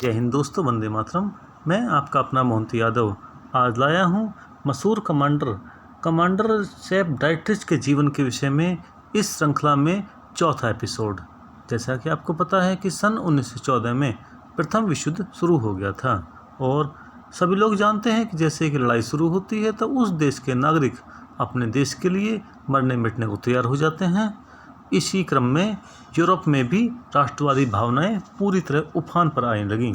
जय हिंद दोस्तों, वंदे मातरम। मैं आपका अपना मोहंती यादव आज लाया हूँ मशहूर कमांडर सैप डाइट्रिच के जीवन के विषय में इस श्रृंखला में चौथा एपिसोड। जैसा कि आपको पता है कि सन 1914 में प्रथम विश्व युद्ध शुरू हो गया था और सभी लोग जानते हैं कि जैसे कि लड़ाई शुरू होती है तो उस देश के नागरिक अपने देश के लिए मरने मिटने को तैयार हो जाते हैं। इसी क्रम में यूरोप में भी राष्ट्रवादी भावनाएं पूरी तरह उफान पर आने लगीं।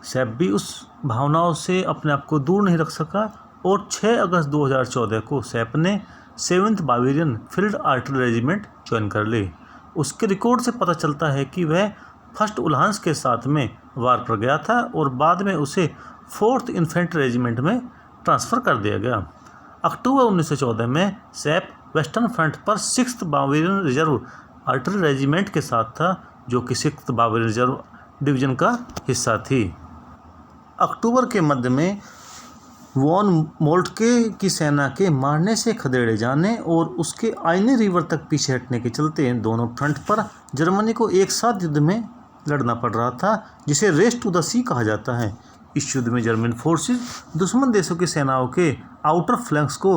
सैप भी उस भावनाओं से अपने आप को दूर नहीं रख सका और 6 अगस्त 2014 को सैप ने 7th Bavarian field artillery regiment join कर ली। उसके रिकॉर्ड से पता चलता है कि वह 1st उल्हांस के साथ में वार पर गया था और बाद में उसे 4th इन्फेंट्री रेजिमेंट में ट्रांसफ़र कर दिया गया। अक्टूबर 1914 में सैप वेस्टर्न फ्रंट पर 6th Bavarian reserve artillery regiment के साथ था, जो कि 6th बावेरियन रिजर्व डिवीज़न का हिस्सा थी। अक्टूबर के मध्य में वॉन मोल्टके की सेना के मारने से खदेड़े जाने और उसके आइने रिवर तक पीछे हटने के चलते दोनों फ्रंट पर जर्मनी को एक साथ युद्ध में लड़ना पड़ रहा था, जिसे रेस टू द सी कहा जाता है। इस युद्ध में जर्मन फोर्सेस दुश्मन देशों की सेनाओं के आउटर फ्लैंक्स को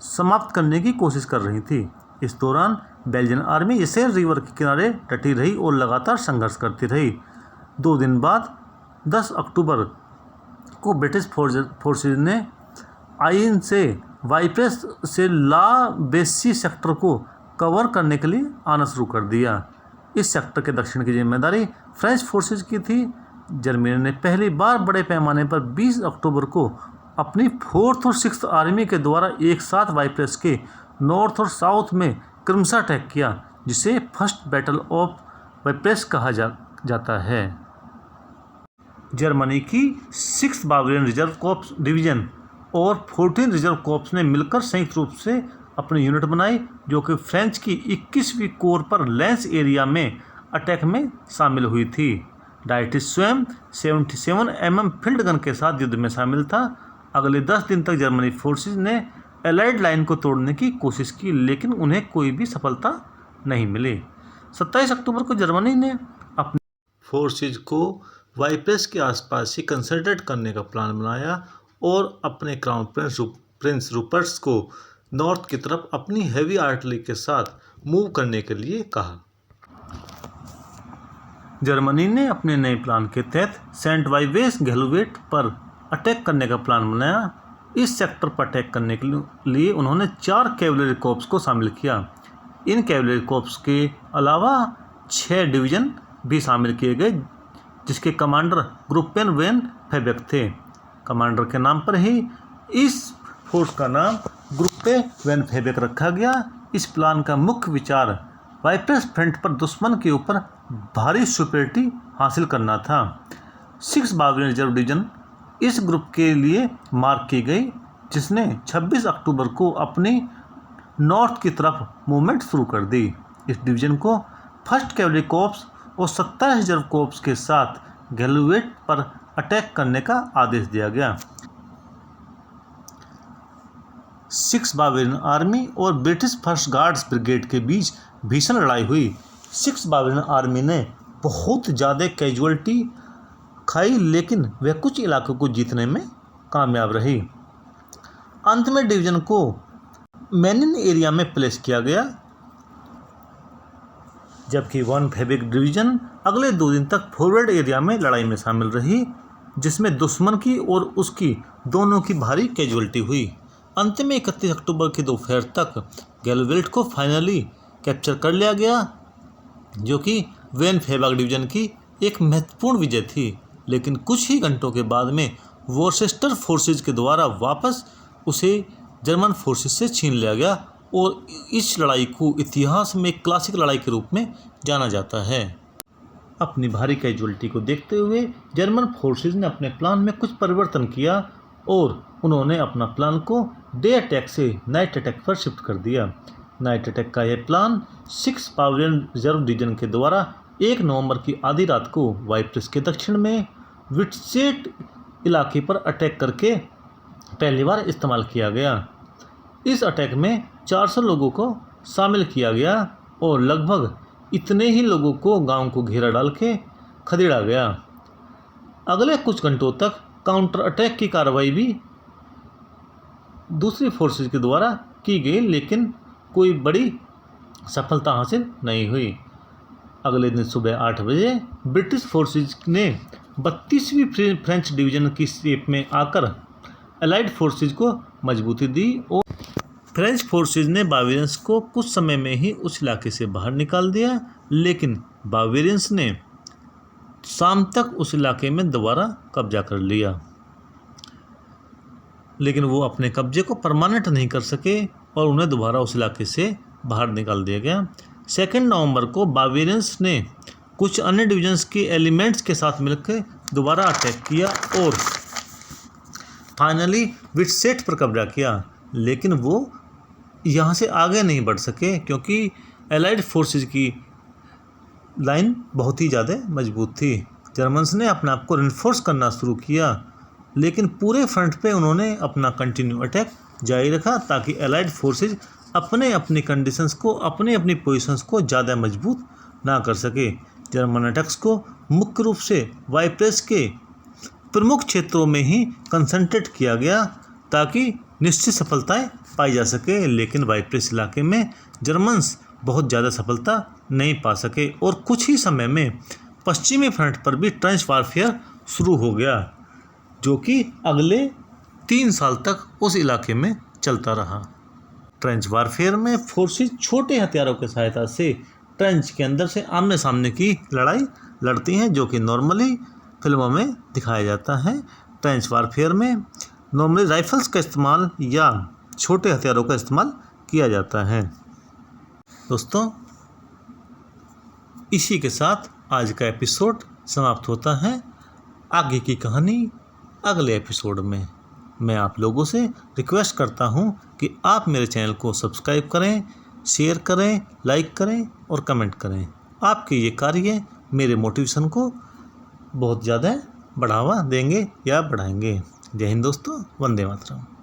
समाप्त करने की कोशिश कर रही थी। इस दौरान बेल्जियन आर्मी येसेर रिवर के किनारे डटी रही और लगातार संघर्ष करती रही। 2 दिन बाद 10 अक्टूबर को ब्रिटिश फोर्सेज ने आइन से वाइप्रेस से ला बेसी सेक्टर को कवर करने के लिए आना शुरू कर दिया। इस सेक्टर के दक्षिण की जिम्मेदारी फ्रेंच फोर्सेज की थी। जर्मनी ने पहली बार बड़े पैमाने पर 20 अक्टूबर को अपनी 4th और 6th आर्मी के द्वारा एक साथ वाइप्रेस के नॉर्थ और साउथ में क्रमशः अटैक किया, जिसे फर्स्ट बैटल ऑफ वाइप्रेस कहा जाता है। जर्मनी की 6th Bavarian reserve corps division और 14 रिजर्व कॉर्प्स ने मिलकर संयुक्त रूप से अपनी यूनिट बनाई, जो कि फ्रेंच की 21वीं कोर पर लेंस एरिया में अटैक में शामिल हुई थी। डाइट्रिच स्वयं 77 mm फील्ड गन के साथ युद्ध में शामिल था। अगले 10 दिन तक जर्मनी फोर्सेज ने एलाइड लाइन को तोड़ने की कोशिश की, लेकिन उन्हें कोई भी सफलता नहीं मिली। 27 अक्टूबर को जर्मनी ने अपने फोर्सेज को वाइप्रेस के आसपास ही कंसंट्रेट करने का प्लान बनाया और अपने क्राउन प्रिंस रूपर्ट्स को नॉर्थ की तरफ अपनी हैवी आर्टिलरी के साथ मूव करने के लिए कहा। जर्मनी ने अपने नए प्लान के तहत सेंट वाइवेस गैलवेट पर अटैक करने का प्लान बनाया। इस सेक्टर पर अटैक करने के लिए उन्होंने 4 कैवलरी कॉर्प्स को शामिल किया। इन कैवलरी कॉर्प्स के अलावा 6 डिवीज़न भी शामिल किए गए, जिसके कमांडर ग्रुपेन वेन फेबेक थे। कमांडर के नाम पर ही इस फोर्स का नाम ग्रुपे वेन फेबेक रखा गया। इस प्लान का मुख्य विचार वाइप्रेस फ्रंट पर दुश्मन के ऊपर भारी सुपरियरिटी हासिल करना था। 6th बावेरियन रिजर्व डिवीज़न इस ग्रुप के लिए मार्क की गई, जिसने 26 अक्टूबर को अपनी नॉर्थ की तरफ मूवमेंट शुरू कर दी। इस डिवीज़न को 1st कैवलरी कॉर्प्स और 27 रिजर्व कॉर्प्स के साथ गैलवेट पर अटैक करने का आदेश दिया गया। 6th बावेरियन आर्मी और ब्रिटिश फर्स्ट गार्ड्स ब्रिगेड के बीच भीषण लड़ाई हुई। 6th बावेरियन आर्मी ने बहुत ज़्यादा कैजुअलिटी खाई, लेकिन वह कुछ इलाकों को जीतने में कामयाब रही। अंत में डिवीज़न को मेनिन एरिया में प्लेस किया गया, जबकि वन फेबेक डिवीज़न अगले 2 दिन तक फॉरवर्ड एरिया में लड़ाई में शामिल रही, जिसमें दुश्मन की और उसकी दोनों की भारी कैजुअलिटी हुई। अंत में 31 अक्टूबर की दोपहर तक गैलवेट को फाइनली कैप्चर कर लिया गया, जो कि वेन फेबेक डिवीज़न की एक महत्वपूर्ण विजय थी। लेकिन कुछ ही घंटों के बाद में वॉरचेस्टर फोर्सेज के द्वारा वापस उसे जर्मन फोर्सेज से छीन लिया गया और इस लड़ाई को इतिहास में एक क्लासिक लड़ाई के रूप में जाना जाता है। अपनी भारी कैजुअलिटी को देखते हुए जर्मन फोर्सेज ने अपने प्लान में कुछ परिवर्तन किया और उन्होंने अपना प्लान को डे अटैक से नाइट अटैक पर शिफ्ट कर दिया। नाइट अटैक का यह plan 6th Bavarian reserve division के द्वारा 1 नवंबर की आधी रात को वाइप्रेस के दक्षिण में विटसेट इलाके पर अटैक करके पहली बार इस्तेमाल किया गया। इस अटैक में 400 लोगों को शामिल किया गया और लगभग इतने ही लोगों को गांव को घेरा डाल के खदेड़ा गया। अगले कुछ घंटों तक काउंटर अटैक की कार्रवाई भी दूसरी फोर्सेज के द्वारा की गई, लेकिन कोई बड़ी सफलता हासिल नहीं हुई। अगले दिन सुबह 8 बजे ब्रिटिश फोर्सेज ने 32वीं फ्रेंच डिवीज़न की शेप में आकर अलाइड फोर्सेज को मजबूती दी और फ्रेंच फोर्सेज ने बावेरियंस को कुछ समय में ही उस इलाके से बाहर निकाल दिया, लेकिन बावेरियंस ने शाम तक उस इलाके में दोबारा कब्जा कर लिया, लेकिन वो अपने कब्जे को परमानेंट नहीं कर सके और उन्हें दोबारा उस इलाके से बाहर निकाल दिया गया। 2 नवंबर को बावेरियंस ने कुछ अन्य डिवीजन्स के एलिमेंट्स के साथ मिलकर दोबारा अटैक किया और फाइनली विटसेट पर कब्जा किया, लेकिन वो यहाँ से आगे नहीं बढ़ सके क्योंकि एलाइड फोर्सेज की लाइन बहुत ही ज़्यादा मजबूत थी। जर्मन्स ने अपने आप को रिन्फोर्स करना शुरू किया, लेकिन पूरे फ्रंट पे उन्होंने अपना कंटिन्यू अटैक जारी रखा ताकि एलाइड फोर्सेज अपनी कंडीशंस को, अपनी पोजीशंस को ज़्यादा मजबूत ना कर सके। जर्मन अटैक्स को मुख्य रूप से वाइप्रेस के प्रमुख क्षेत्रों में ही कंसंट्रेट किया गया ताकि निश्चित सफलताएं पाई जा सके, लेकिन वाइप्रेस इलाके में जर्मन्स बहुत ज़्यादा सफलता नहीं पा सके और कुछ ही समय में पश्चिमी फ्रंट पर भी ट्रेंच वारफेयर शुरू हो गया, जो कि अगले 3 साल तक उस इलाके में चलता रहा। ट्रेंच वारफेयर में फोर्सेज छोटे हथियारों की सहायता से ट्रेंच के अंदर से आमने सामने की लड़ाई लड़ती हैं, जो कि नॉर्मली फिल्मों में दिखाया जाता है। ट्रेंच वारफेयर में नॉर्मली राइफल्स का इस्तेमाल या छोटे हथियारों का इस्तेमाल किया जाता है। दोस्तों, इसी के साथ आज का एपिसोड समाप्त होता है। आगे की कहानी अगले एपिसोड में। मैं आप लोगों से रिक्वेस्ट करता हूं कि आप मेरे चैनल को सब्सक्राइब करें, शेयर करें, लाइक करें और कमेंट करें। आपके ये कार्य मेरे मोटिवेशन को बहुत ज़्यादा बढ़ावा देंगे या बढ़ाएंगे। जय हिंद दोस्तों, वंदे मातरम।